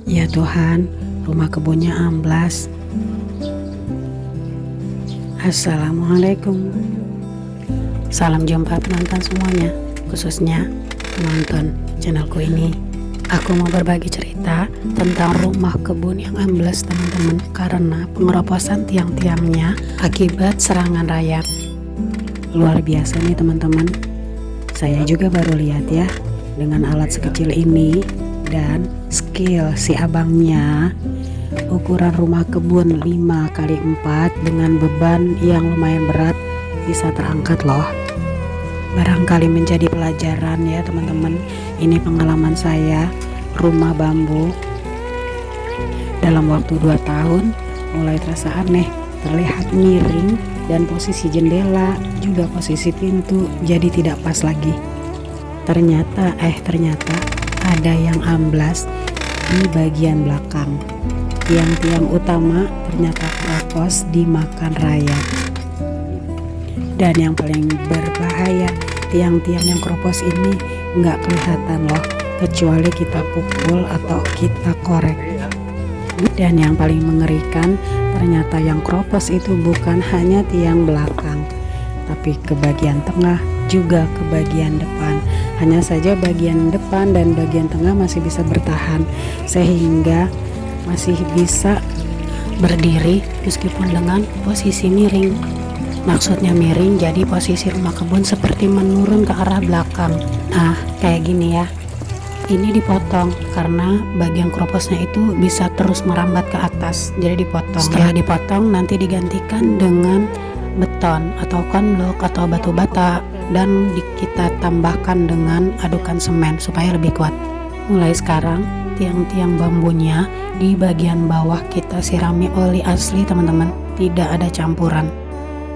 Ya Tuhan, rumah kebunnya amblas. Assalamualaikum. Salam jumpa penonton semuanya, khususnya penonton channelku ini. Aku mau berbagi cerita tentang rumah kebun yang ambles teman-teman, karena pengeroposan tiang-tiangnya akibat serangan rayap. Luar biasa nih teman-teman. Saya juga baru lihat ya, dengan alat sekecil ini dan skill si abangnya. Ukuran rumah kebun 5x4 dengan beban yang lumayan berat bisa terangkat loh. Barangkali menjadi pelajaran ya teman-teman. Ini pengalaman saya rumah bambu dalam waktu 2 tahun mulai terasa aneh, terlihat miring, dan posisi jendela juga posisi pintu jadi tidak pas lagi. Ternyata ada yang amblas di bagian belakang. Tiang-tiang utama ternyata keropos dimakan rayap. Dan yang paling berbahaya, tiang-tiang yang keropos ini nggak kelihatan loh, kecuali kita pukul atau kita korek. Dan yang paling mengerikan, ternyata yang keropos itu bukan hanya tiang belakang, tapi ke bagian tengah juga ke bagian depan. Hanya saja bagian depan dan bagian tengah masih bisa bertahan, sehingga masih bisa berdiri meskipun dengan posisi miring. Maksudnya miring, jadi posisi rumah kebun seperti menurun ke arah belakang. Nah, kayak gini ya. Ini dipotong karena bagian keroposnya itu bisa terus merambat ke atas, jadi dipotong. Setelah dipotong nanti digantikan dengan beton atau konblok atau batu bata, dan kita tambahkan dengan adukan semen supaya lebih kuat. Mulai sekarang tiang-tiang bambunya di bagian bawah kita sirami oli asli teman-teman, tidak ada campuran.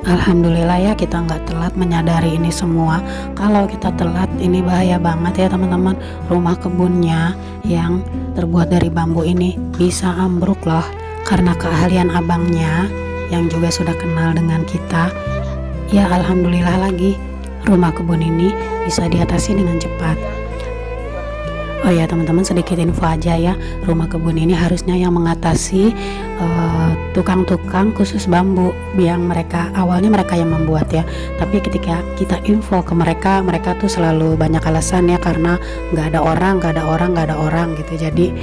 Alhamdulillah ya, kita nggak telat menyadari ini semua. Kalau kita telat, ini bahaya banget ya teman-teman. Rumah kebunnya yang terbuat dari bambu ini bisa ambruk loh, karena keahlian abangnya yang juga sudah kenal dengan kita. Ya alhamdulillah lagi, rumah kebun ini bisa diatasi dengan cepat. Oh ya teman-teman, sedikit info aja ya, rumah kebun ini harusnya yang mengatasi tukang-tukang khusus bambu yang awalnya mereka yang membuat ya. Tapi ketika kita info ke mereka tuh selalu banyak alasan ya, karena nggak ada orang gitu. Jadi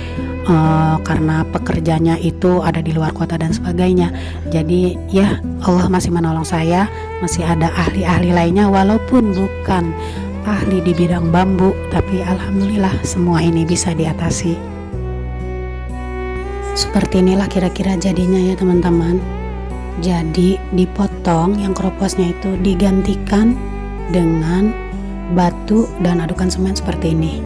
karena pekerjanya itu ada di luar kota dan sebagainya. Jadi ya Allah masih menolong saya, masih ada ahli-ahli lainnya walaupun bukan ahli di bidang bambu, tapi alhamdulillah semua ini bisa diatasi. Seperti inilah kira-kira jadinya ya teman-teman. Jadi dipotong, yang keroposnya itu digantikan dengan batu dan adukan semen seperti ini.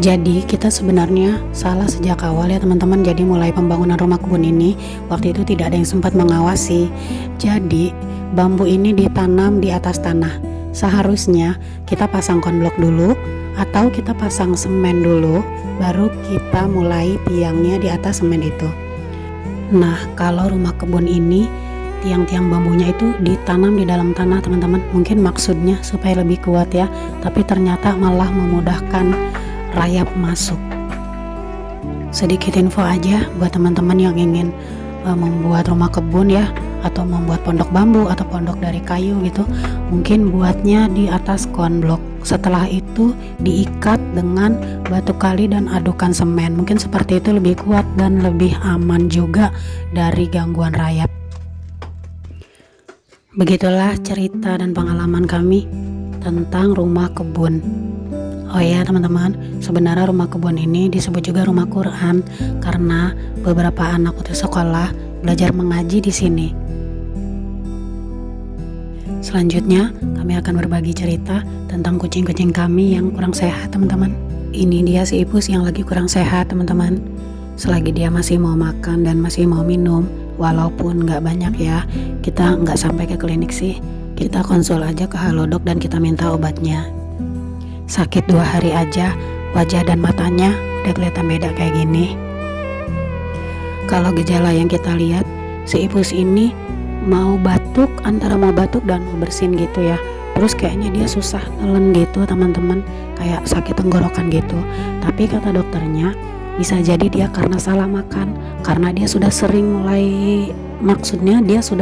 Jadi kita sebenarnya salah sejak awal ya teman-teman. Jadi mulai pembangunan rumah kebun ini, waktu itu tidak ada yang sempat mengawasi. Jadi bambu ini ditanam di atas tanah. Seharusnya kita pasang konblok dulu atau kita pasang semen dulu, baru kita mulai tiangnya di atas semen itu. Nah, kalau rumah kebun ini tiang-tiang bambunya itu ditanam di dalam tanah teman-teman. Mungkin maksudnya supaya lebih kuat ya, tapi ternyata malah memudahkan rayap masuk. Sedikit info aja buat teman-teman yang ingin membuat rumah kebun ya, atau membuat pondok bambu atau pondok dari kayu gitu. Mungkin buatnya di atas konblok, setelah itu diikat dengan batu kali dan adukan semen. Mungkin seperti itu lebih kuat dan lebih aman juga dari gangguan rayap. Begitulah cerita dan pengalaman kami tentang rumah kebun. Oh ya teman-teman, sebenarnya rumah kebun ini disebut juga rumah Quran karena beberapa anak putus sekolah belajar mengaji di sini. Selanjutnya kami akan berbagi cerita tentang kucing-kucing kami yang kurang sehat teman-teman. Ini dia si Ipus yang lagi kurang sehat teman-teman. Selagi dia masih mau makan dan masih mau minum, walaupun nggak banyak ya, kita nggak sampai ke klinik sih. Kita konsul aja ke Halodoc dan kita minta obatnya. Sakit 2 hari aja, wajah dan matanya udah kelihatan beda kayak gini. Kalau gejala yang kita lihat, si Ipus ini mau batuk, antara mau batuk dan mau bersin gitu ya. Terus kayaknya dia susah nelen gitu teman-teman, kayak sakit tenggorokan gitu. Tapi kata dokternya bisa jadi dia karena salah makan, karena dia sudah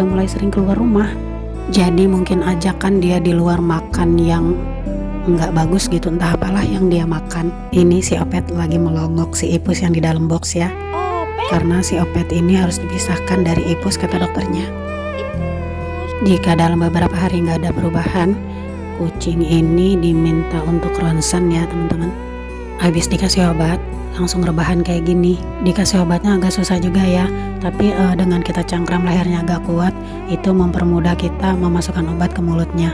mulai sering keluar rumah. Jadi mungkin ajakan dia di luar makan yang nggak bagus gitu, entah apalah yang dia makan. Ini si Opet lagi melongok si Ipus yang di dalam box ya. Karena si Opet ini harus dipisahkan dari Ipus kata dokternya. Jika dalam beberapa hari nggak ada perubahan, kucing ini diminta untuk ronsen ya teman-teman. Habis dikasih obat, langsung rebahan kayak gini. Dikasih obatnya agak susah juga ya, tapi dengan kita cangkram lehernya agak kuat, itu mempermudah kita memasukkan obat ke mulutnya.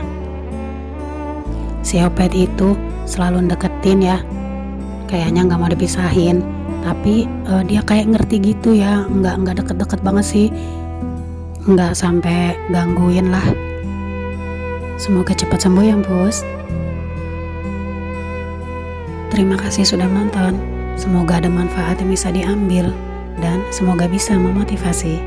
Si Opet itu selalu deketin ya, kayaknya nggak mau dipisahin, tapi dia kayak ngerti gitu ya, nggak deket-deket banget sih, nggak sampai gangguin lah. Semoga cepat sembuh ya Bos. Terima kasih sudah menonton. Semoga ada manfaat yang bisa diambil dan semoga bisa memotivasi.